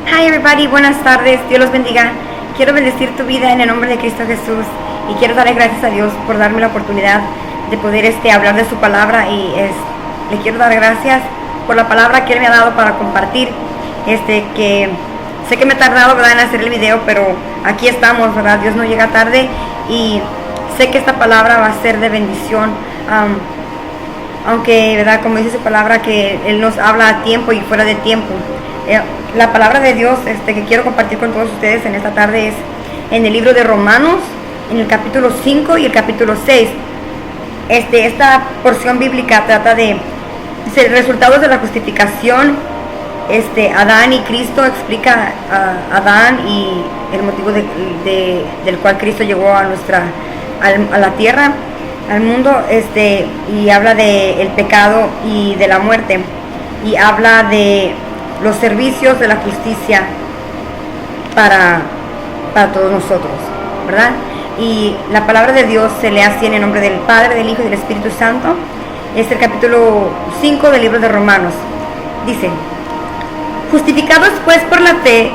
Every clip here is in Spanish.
Hi everybody, buenas tardes, Dios los bendiga. Quiero bendecir tu vida en el nombre de Cristo Jesús y quiero darle gracias a Dios por darme la oportunidad de poder hablar de su palabra y le quiero dar gracias por la palabra que Él me ha dado para compartir. Que sé que me he tardado, ¿verdad?, en hacer el video, pero aquí estamos, ¿verdad? Dios no llega tarde y sé que esta palabra va a ser de bendición. Aunque, ¿verdad?, como dice su palabra, que Él nos habla a tiempo y fuera de tiempo. La palabra de Dios que quiero compartir con todos ustedes en esta tarde es en el libro de Romanos, en el capítulo 5 y el capítulo 6. Esta porción bíblica trata de resultados de la justificación. Adán y Cristo explica a Adán y el motivo del cual Cristo llegó a la tierra, al mundo, y habla del pecado y de la muerte, y habla de los servicios de la justicia para todos nosotros, ¿verdad? Y la palabra de Dios se lee así en el nombre del Padre, del Hijo y del Espíritu Santo. Es el capítulo 5 del libro de Romanos. Dice: justificados pues por la fe,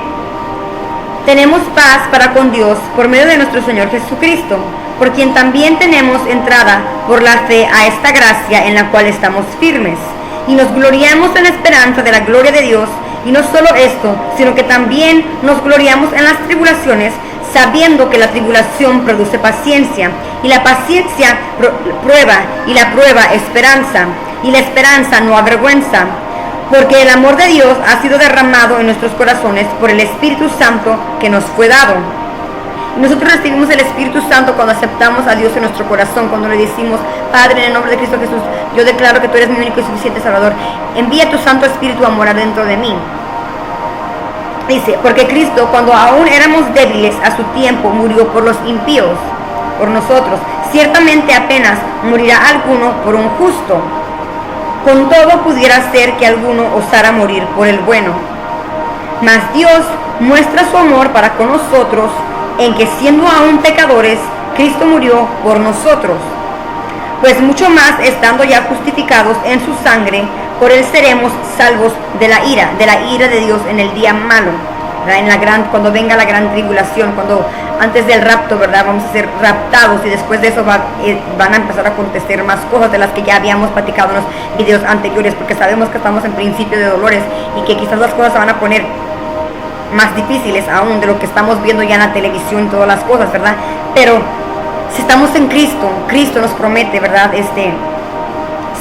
tenemos paz para con Dios por medio de nuestro Señor Jesucristo, por quien también tenemos entrada por la fe a esta gracia en la cual estamos firmes, y nos gloriamos en la esperanza de la gloria de Dios. Y no solo esto, sino que también nos gloriamos en las tribulaciones, sabiendo que la tribulación produce paciencia, y la paciencia prueba, y la prueba esperanza, y la esperanza no avergüenza, porque el amor de Dios ha sido derramado en nuestros corazones por el Espíritu Santo que nos fue dado. Nosotros recibimos el Espíritu Santo cuando aceptamos a Dios en nuestro corazón, cuando le decimos: Padre, en el nombre de Cristo Jesús, yo declaro que tú eres mi único y suficiente Salvador. Envía tu Santo Espíritu a morar dentro de mí. Dice: porque Cristo, cuando aún éramos débiles a su tiempo, murió por los impíos, por nosotros. Ciertamente apenas morirá alguno por un justo. Con todo pudiera ser que alguno osara morir por el bueno. Mas Dios muestra su amor para con nosotros, en que siendo aún pecadores, Cristo murió por nosotros. Pues mucho más, estando ya justificados en su sangre, por él seremos salvos de la ira de Dios en el día malo, ¿verdad? Cuando venga la gran tribulación, antes del rapto, ¿verdad? Vamos a ser raptados, y después de eso van a empezar a acontecer más cosas de las que ya habíamos platicado en los videos anteriores, porque sabemos que estamos en principio de dolores y que quizás las cosas se van a poner más difíciles aún de lo que estamos viendo ya en la televisión y todas las cosas, ¿verdad? Pero si estamos en Cristo, Cristo nos promete, ¿verdad?,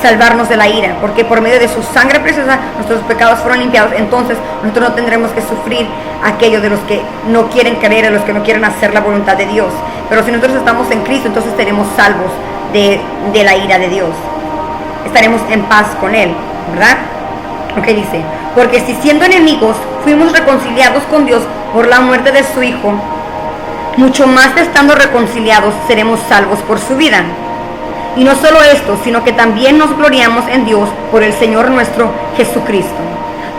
salvarnos de la ira, porque por medio de su sangre preciosa nuestros pecados fueron limpiados. Entonces nosotros no tendremos que sufrir aquello de los que no quieren creer, de los que no quieren hacer la voluntad de Dios. Pero si nosotros estamos en Cristo, entonces estaremos salvos de la ira de Dios, estaremos en paz con Él, ¿verdad? Ok, dice: porque si siendo enemigos fuimos reconciliados con Dios por la muerte de su Hijo, mucho más estando reconciliados seremos salvos por su vida. Y no solo esto, sino que también nos gloriamos en Dios por el Señor nuestro Jesucristo,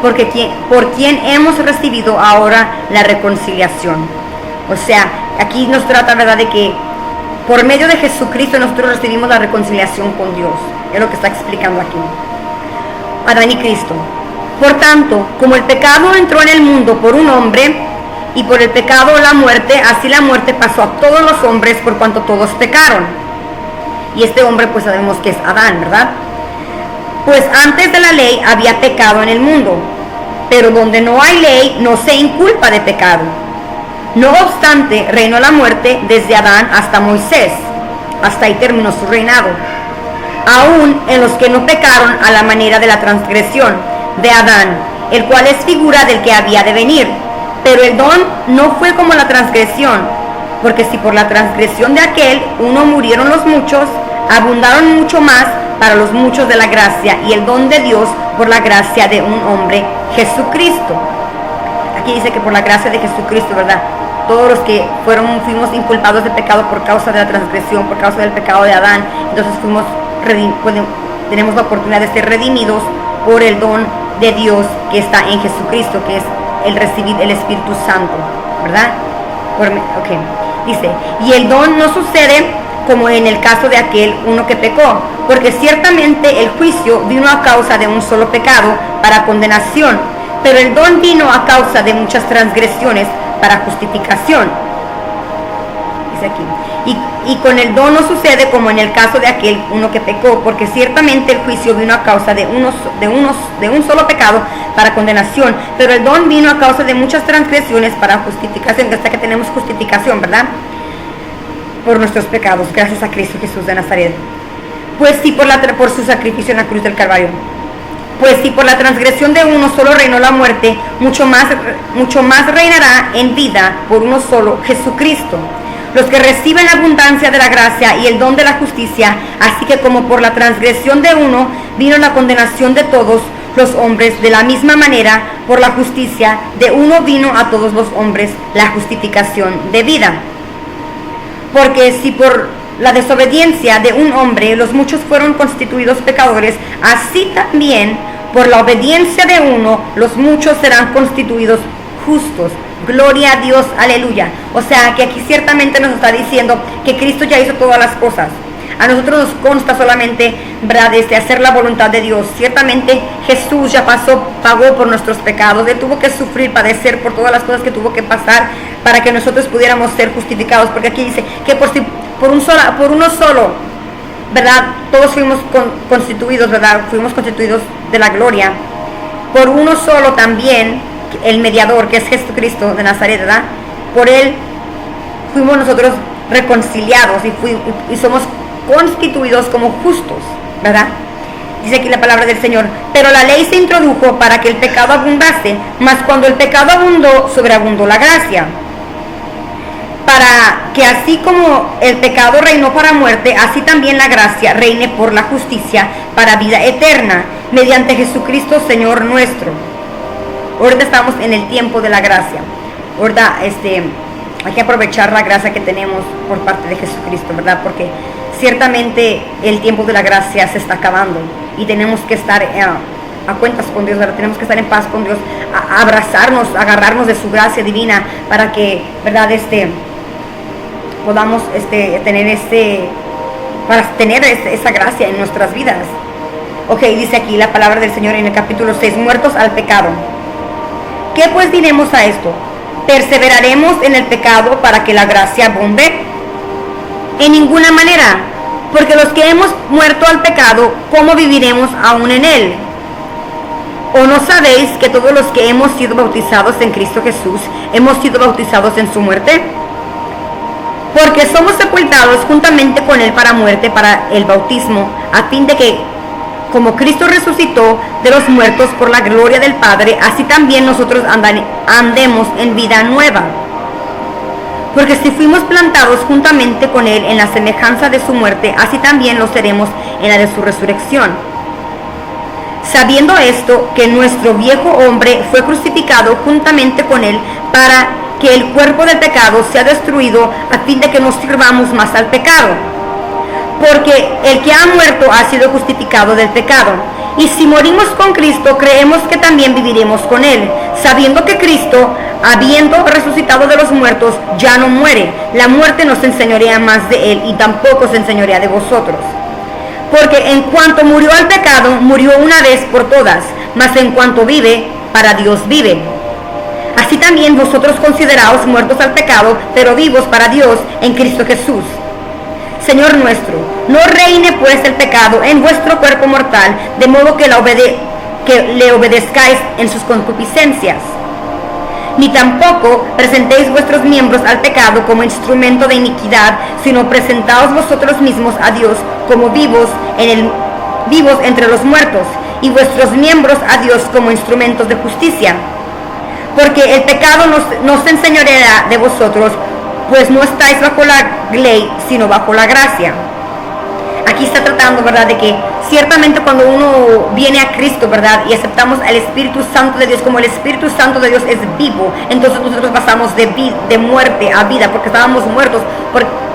por quien hemos recibido ahora la reconciliación. O sea, aquí nos trata, ¿verdad?, de que por medio de Jesucristo nosotros recibimos la reconciliación con Dios. Es lo que está explicando aquí Adán y Cristo. Por tanto, como el pecado entró en el mundo por un hombre, y por el pecado la muerte, así la muerte pasó a todos los hombres por cuanto todos pecaron. Y este hombre pues sabemos que es Adán, ¿verdad? Pues antes de la ley había pecado en el mundo, pero donde no hay ley no se inculpa de pecado. No obstante, reinó la muerte desde Adán hasta Moisés. Hasta ahí terminó su reinado. Aún en los que no pecaron a la manera de la transgresión de Adán, el cual es figura del que había de venir. Pero el don no fue como la transgresión, porque si por la transgresión de aquel uno murieron los muchos, abundaron mucho más para los muchos de la gracia y el don de Dios por la gracia de un hombre, Jesucristo. Aquí dice que por la gracia de Jesucristo, ¿verdad? Todos los que fuimos inculpados de pecado por causa de la transgresión, por causa del pecado de Adán, entonces tenemos la oportunidad de ser redimidos por el don de Dios que está en Jesucristo, que es el recibir el Espíritu Santo, ¿verdad? Dice: y el don no sucede como en el caso de aquel uno que pecó, porque ciertamente el juicio vino a causa de un solo pecado para condenación, Pero el don vino a causa de muchas transgresiones para justificación. Dice aquí. Y con el don no sucede como en el caso de aquel uno que pecó, porque ciertamente el juicio vino a causa de un solo pecado para condenación, pero el don vino a causa de muchas transgresiones para justificación, hasta que tenemos justificación, ¿verdad? Por nuestros pecados, gracias a Cristo Jesús de Nazaret. Pues sí, por su sacrificio en la cruz del Calvario. Pues si por la transgresión de uno solo reinó la muerte, mucho más reinará en vida por uno solo, Jesucristo. Los que reciben la abundancia de la gracia y el don de la justicia, así que como por la transgresión de uno vino la condenación de todos los hombres, de la misma manera por la justicia de uno vino a todos los hombres la justificación de vida. Porque si por la desobediencia de un hombre los muchos fueron constituidos pecadores, así también por la obediencia de uno los muchos serán constituidos justos. Gloria a Dios, aleluya. O sea que aquí ciertamente nos está diciendo que Cristo ya hizo todas las cosas. A nosotros nos consta solamente, ¿verdad?, hacer la voluntad de Dios. Ciertamente Jesús ya pagó por nuestros pecados. Él tuvo que sufrir, padecer por todas las cosas que tuvo que pasar para que nosotros pudiéramos ser justificados. Porque aquí dice que por uno solo, ¿verdad?, todos fuimos constituidos, ¿verdad?, fuimos constituidos de la gloria. Por uno solo también, el mediador, que es Jesucristo de Nazaret, ¿verdad? Por él fuimos nosotros reconciliados y somos constituidos como justos, ¿verdad? Dice aquí la palabra del Señor. Pero la ley se introdujo para que el pecado abundase, mas cuando el pecado abundó, sobreabundó la gracia. Para que así como el pecado reinó para muerte, así también la gracia reine por la justicia para vida eterna, mediante Jesucristo Señor nuestro. Ahorita estamos en el tiempo de la gracia. Ahorita hay que aprovechar la gracia que tenemos por parte de Jesucristo, ¿verdad? Porque ciertamente el tiempo de la gracia se está acabando y tenemos que estar a cuentas con Dios, ¿verdad? Tenemos que estar en paz con Dios, abrazarnos, agarrarnos de su gracia divina para que, ¿verdad?, podamos tener esa gracia en nuestras vidas. Ok, dice aquí la palabra del Señor en el capítulo 6, muertos al pecado. ¿Qué pues diremos a esto? ¿Perseveraremos en el pecado para que la gracia abunde? En ninguna manera, porque los que hemos muerto al pecado, ¿cómo viviremos aún en él? ¿O no sabéis que todos los que hemos sido bautizados en Cristo Jesús, hemos sido bautizados en su muerte? Porque somos sepultados juntamente con él para muerte, para el bautismo, a fin de que, como Cristo resucitó de los muertos por la gloria del Padre, así también nosotros andemos en vida nueva. Porque si fuimos plantados juntamente con Él en la semejanza de su muerte, así también lo seremos en la de su resurrección. Sabiendo esto, que nuestro viejo hombre fue crucificado juntamente con Él, para que el cuerpo del pecado sea destruido, a fin de que no sirvamos más al pecado. Porque el que ha muerto ha sido justificado del pecado. Y si morimos con Cristo, creemos que también viviremos con Él, sabiendo que Cristo, habiendo resucitado de los muertos, ya no muere. La muerte no se enseñorea más de Él, y tampoco se enseñorea de vosotros. Porque en cuanto murió al pecado, murió una vez por todas, mas en cuanto vive, para Dios vive. Así también vosotros consideraos muertos al pecado, pero vivos para Dios en Cristo Jesús, Señor nuestro. No reine pues el pecado en vuestro cuerpo mortal, de modo que le obedezcáis en sus concupiscencias. Ni tampoco presentéis vuestros miembros al pecado como instrumento de iniquidad, sino presentaos vosotros mismos a Dios como vivos entre los muertos, y vuestros miembros a Dios como instrumentos de justicia. Porque el pecado no se enseñoreará de vosotros, pues no estáis bajo la ley, sino bajo la gracia. Aquí está tratando, ¿verdad?, de que ciertamente cuando uno viene a Cristo, ¿verdad?, y aceptamos al Espíritu Santo de Dios, como el Espíritu Santo de Dios es vivo, entonces nosotros pasamos de muerte a vida, porque estábamos muertos,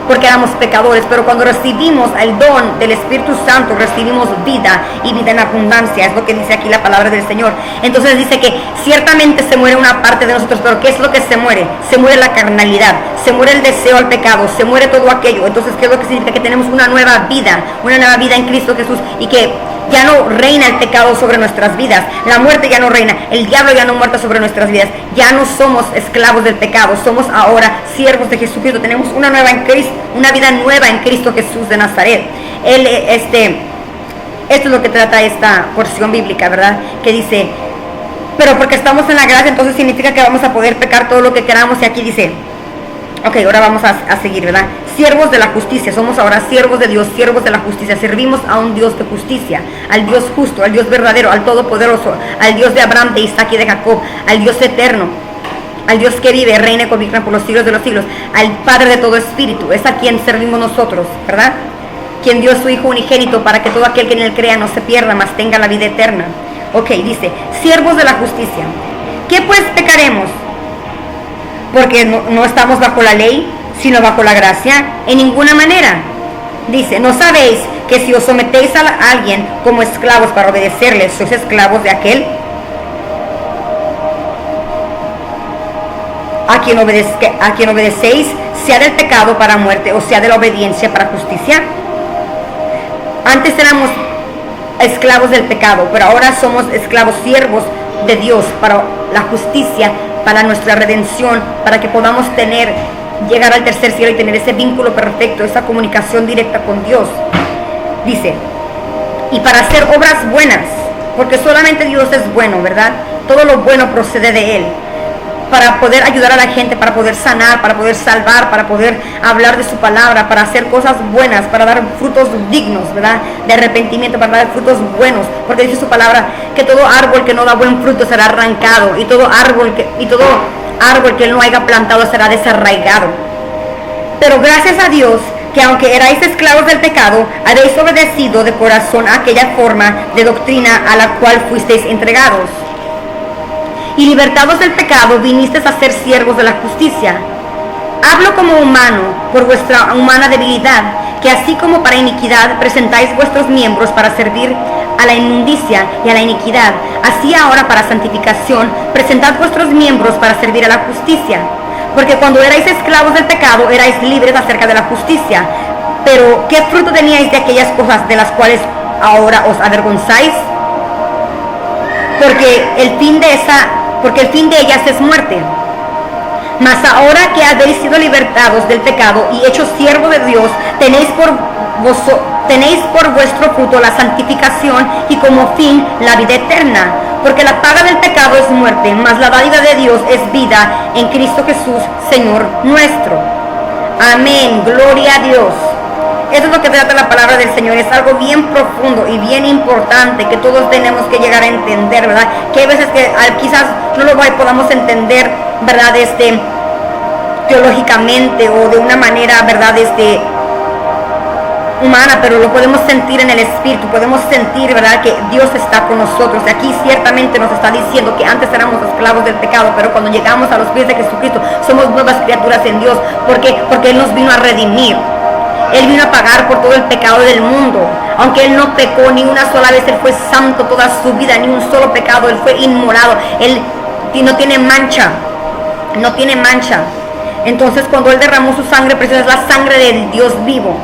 porque éramos pecadores. Pero cuando recibimos el don del Espíritu Santo, recibimos vida, y vida en abundancia. Es lo que dice aquí la palabra del Señor. Entonces dice que ciertamente se muere una parte de nosotros, pero ¿qué es lo que se muere? Se muere la carnalidad, se muere el deseo al pecado, se muere todo aquello. Entonces, ¿qué es lo que significa? Que tenemos una nueva vida en Cristo Jesús, y que Ya no reina el pecado sobre nuestras vidas. La muerte ya no reina. El diablo ya no muerto sobre nuestras vidas. Ya no somos esclavos del pecado. Somos ahora siervos de Jesucristo. Tenemos una nueva en Cristo, una vida nueva en Cristo Jesús de Nazaret. Esto es lo que trata esta porción bíblica, ¿verdad? Que dice, pero porque estamos en la gracia, entonces significa que vamos a poder pecar todo lo que queramos. Y aquí dice, ok, ahora vamos a seguir, ¿verdad? Siervos de la justicia, somos ahora siervos de Dios, siervos de la justicia. Servimos a un Dios de justicia, al Dios justo, al Dios verdadero, al todopoderoso, al Dios de Abraham, de Isaac y de Jacob, al Dios eterno, al Dios que vive, reina y gobierna por los siglos de los siglos, al Padre de todo espíritu. Es a quien servimos nosotros, ¿verdad? Quien dio a su Hijo unigénito para que todo aquel que en él crea no se pierda, mas tenga la vida eterna. Ok, dice, siervos de la justicia. ¿Qué pues pecaremos? Porque no estamos bajo la ley, sino bajo la gracia, en ninguna manera. Dice, ¿no sabéis que si os sometéis a alguien como esclavos para obedecerle, sois esclavos de aquel a quien obedecéis, sea del pecado para muerte o sea de la obediencia para justicia? Antes éramos esclavos del pecado, pero ahora somos esclavos, siervos de Dios para la justicia, para nuestra redención, para que podamos llegar al tercer cielo y tener ese vínculo perfecto, esa comunicación directa con Dios. Dice, y para hacer obras buenas, porque solamente Dios es bueno, ¿verdad? Todo lo bueno procede de Él. Para poder ayudar a la gente, para poder sanar, para poder salvar, para poder hablar de su palabra, para hacer cosas buenas, para dar frutos dignos, ¿verdad? De arrepentimiento, para dar frutos buenos, porque dice su palabra que todo árbol que no da buen fruto será arrancado y todo árbol que él no haya plantado será desarraigado. Pero gracias a Dios que aunque erais esclavos del pecado, habéis obedecido de corazón a aquella forma de doctrina a la cual fuisteis entregados. Y libertados del pecado, vinisteis a ser siervos de la justicia. Hablo como humano, por vuestra humana debilidad, que así como para iniquidad presentáis vuestros miembros para servir a la inmundicia y a la iniquidad, así ahora para santificación, presentad vuestros miembros para servir a la justicia. Porque cuando erais esclavos del pecado, erais libres acerca de la justicia. Pero, ¿qué fruto teníais de aquellas cosas de las cuales ahora os avergonzáis? Porque el fin de ellas es muerte. Mas ahora que habéis sido libertados del pecado y hechos siervos de Dios, tenéis por vuestro fruto la santificación y como fin la vida eterna. Porque la paga del pecado es muerte, mas la dádiva de Dios es vida en Cristo Jesús, Señor nuestro. Amén, gloria a Dios. Eso es lo que trata la palabra del Señor. Es algo bien profundo y bien importante que todos tenemos que llegar a entender, ¿verdad? Que hay veces que quizás no lo podamos entender, ¿verdad? Teológicamente o de una manera, ¿verdad? Humana, pero lo podemos sentir en el espíritu, podemos sentir, ¿verdad? Que Dios está con nosotros. Aquí ciertamente nos está diciendo que antes éramos esclavos del pecado, pero cuando llegamos a los pies de Jesucristo somos nuevas criaturas en Dios. ¿Por qué? Porque Él nos vino a redimir. Él vino a pagar por todo el pecado del mundo. Aunque Él no pecó ni una sola vez, Él fue santo toda su vida, ni un solo pecado, Él fue inmolado. Él no tiene mancha, no tiene mancha. Entonces cuando Él derramó su sangre preciosa, es la sangre del Dios vivo,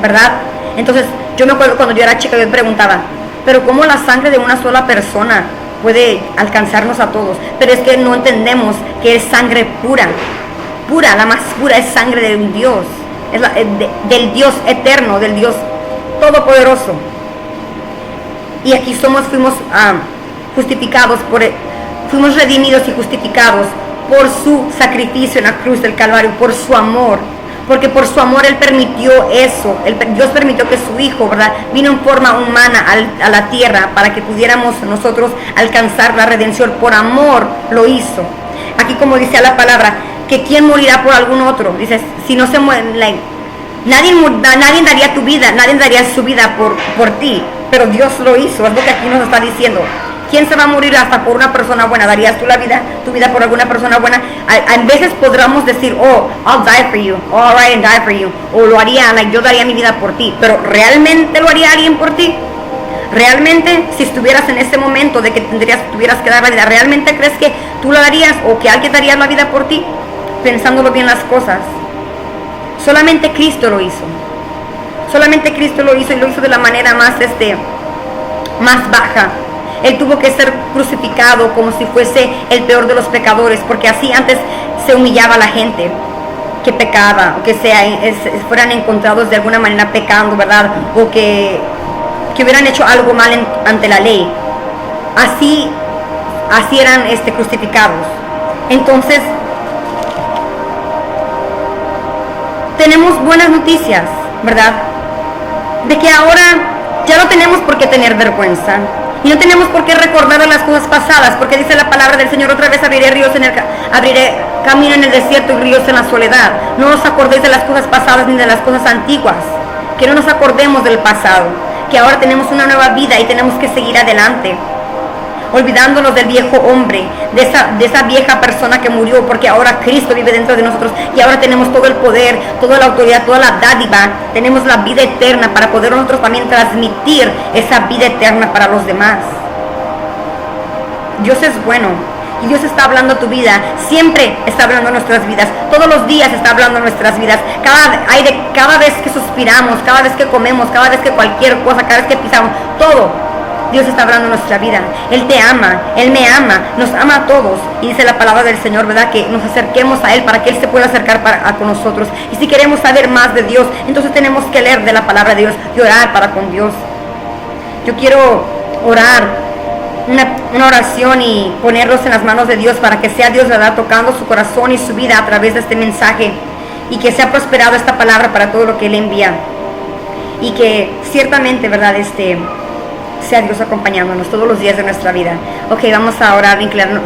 ¿verdad? Entonces yo me acuerdo cuando yo era chica, yo me preguntaba, pero ¿cómo la sangre de una sola persona puede alcanzarnos a todos? Pero es que no entendemos que es sangre pura, la más pura es sangre de un Dios. Es del Dios eterno, del Dios todopoderoso. Y aquí fuimos justificados, fuimos redimidos y justificados por su sacrificio en la cruz del Calvario, por su amor. Porque por su amor Él permitió eso. Dios permitió que su Hijo, ¿verdad?, vino en forma humana a la tierra para que pudiéramos nosotros alcanzar la redención. Por amor lo hizo. Aquí como dice la palabra, que quién morirá por algún otro. Dice, si no se muere, nadie daría tu vida, nadie daría su vida por ti, pero Dios lo hizo. Es lo que aquí nos está diciendo. ¿Quién se va a morir hasta por una persona buena? ¿Darías tú tu vida por alguna persona buena? A veces podríamos decir, oh, I'll die for you, oh, I'll ride and die for you, o lo haría, yo daría mi vida por ti, pero ¿realmente lo haría alguien por ti? ¿Realmente, si estuvieras en ese momento de que tuvieras que dar la vida, realmente crees que tú lo darías o que alguien daría la vida por ti? Pensándolo bien las cosas. Solamente Cristo lo hizo. Solamente Cristo lo hizo, y lo hizo de la manera más más baja. Él tuvo que ser crucificado como si fuese el peor de los pecadores, porque así antes se humillaba a la gente que pecaba, o que fueran encontrados de alguna manera pecando, ¿verdad? O que hubieran hecho algo mal ante la ley. Así eran crucificados. Entonces, tenemos buenas noticias, ¿verdad? De que ahora ya no tenemos por qué tener vergüenza. Y no tenemos por qué recordar de las cosas pasadas, porque dice la palabra del Señor: otra vez abriré camino en el desierto y ríos en la soledad. No nos acordéis de las cosas pasadas ni de las cosas antiguas. Que no nos acordemos del pasado, que ahora tenemos una nueva vida y tenemos que seguir adelante, olvidándonos del viejo hombre, de esa vieja persona que murió, porque ahora Cristo vive dentro de nosotros y ahora tenemos todo el poder, toda la autoridad, toda la dádiva. Tenemos la vida eterna para poder nosotros también transmitir esa vida eterna para los demás. Dios es bueno y Dios está hablando a tu vida, siempre está hablando a nuestras vidas, todos los días está hablando a nuestras vidas. Cada vez que suspiramos, cada vez que comemos, cada vez que cualquier cosa, cada vez que pisamos, todo Dios está hablando en nuestra vida. Él te ama, Él me ama, nos ama a todos. Y dice la palabra del Señor, ¿verdad?, que nos acerquemos a Él para que Él se pueda acercar con nosotros. Y si queremos saber más de Dios, entonces tenemos que leer de la palabra de Dios y orar para con Dios. Yo quiero orar una oración y ponerlos en las manos de Dios para que sea Dios, ¿verdad?, tocando su corazón y su vida a través de este mensaje, y que sea prosperado esta palabra para todo lo que Él envía, y que ciertamente, ¿verdad?, sea Dios acompañándonos todos los días de nuestra vida. Ok, vamos a orar,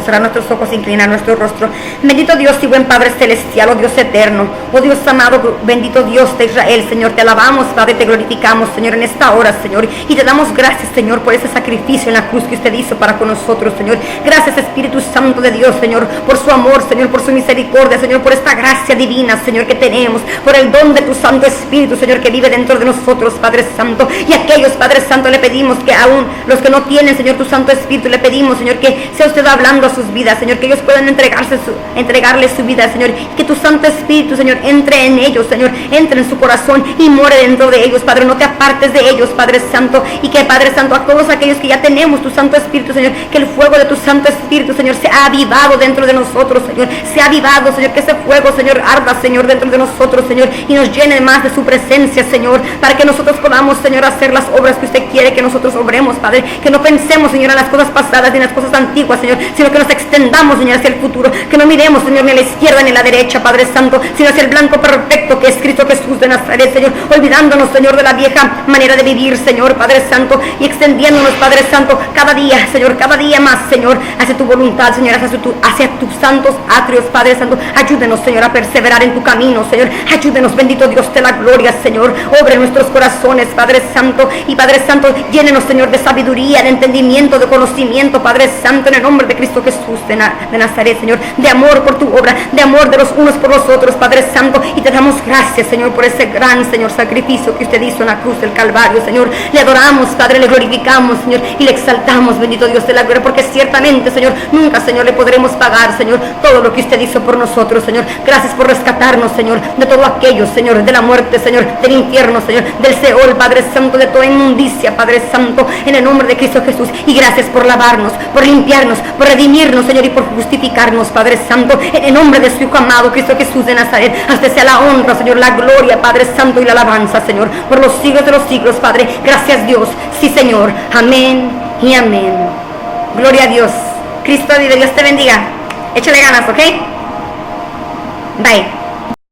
cerrar nuestros ojos, inclinar nuestro rostro. Bendito Dios y buen Padre celestial, oh Dios eterno, oh Dios amado, bendito Dios de Israel, Señor, te alabamos, Padre, te glorificamos, Señor, en esta hora, Señor, y te damos gracias, Señor, por ese sacrificio en la cruz que usted hizo para con nosotros, Señor. Gracias, Espíritu Santo de Dios, Señor, por su amor, Señor, por su misericordia, Señor, por esta gracia divina, Señor, que tenemos, por el don de tu Santo Espíritu, Señor, que vive dentro de nosotros, Padre Santo. Y aquellos, Padre Santo, le pedimos que aún los que no tienen, Señor, tu Santo Espíritu, le pedimos, Señor, que sea usted hablando a sus vidas, Señor, que ellos puedan entregarle su vida, Señor, y que tu Santo Espíritu, Señor, entre en ellos, Señor, entre en su corazón y more dentro de ellos, Padre. No te apartes de ellos, Padre Santo, y que, Padre Santo, a todos aquellos que ya tenemos tu Santo Espíritu, Señor, que el fuego de tu Santo Espíritu, Señor, sea avivado dentro de nosotros, Señor, sea avivado, Señor, que ese fuego, Señor, arda, Señor, dentro de nosotros, Señor, y nos llene más de su presencia, Señor, para que nosotros podamos, Señor, hacer las obras que usted quiere que nosotros obremos, Padre. Que no pensemos, Señor, en las cosas pasadas ni en las cosas antiguas, Señor, sino que nos extendamos, Señor, hacia el futuro. Que no miremos, Señor, ni a la izquierda ni a la derecha, Padre Santo, sino hacia el blanco perfecto que es Cristo Jesús de Nazaret, Señor, olvidándonos, Señor, de la vieja manera de vivir, Señor, Padre Santo, y extendiéndonos, Padre Santo, cada día, Señor, cada día más, Señor, hacia tu voluntad, Señor, hacia tus santos atrios, Padre Santo. Ayúdenos, Señor, a perseverar en tu camino, Señor. Ayúdenos, bendito Dios de la gloria, Señor. Obre en nuestros corazones, Padre Santo, y Padre Santo, llénenos, Señor, de sabiduría, de entendimiento, de conocimiento, Padre Santo, en el nombre de Cristo Jesús de Nazaret, Señor, de amor por tu obra, de amor de los unos por los otros, Padre Santo, y te damos gracias, Señor, por ese gran, Señor, sacrificio que usted hizo en la cruz del Calvario, Señor. Le adoramos, Padre, le glorificamos, Señor, y le exaltamos, bendito Dios de la gloria, porque ciertamente, Señor, nunca, Señor, le podremos pagar, Señor, todo lo que usted hizo por nosotros, Señor. Gracias por rescatarnos, Señor, de todo aquello, Señor, de la muerte, Señor, del infierno, Señor, del Seol, Padre Santo, de toda inmundicia, Padre Santo, en el nombre de Cristo Jesús. Y gracias por lavarnos, por limpiarnos, por redimirnos, Señor, y por justificarnos, Padre Santo, en el nombre de su Hijo amado, Cristo Jesús de Nazaret. Hasta sea la honra, Señor, la gloria, Padre Santo, y la alabanza, Señor, por los siglos de los siglos, Padre. Gracias, Dios. Sí, Señor. Amén y amén. Gloria a Dios. Cristo vive. Dios te bendiga. Échale ganas, ¿ok? Bye.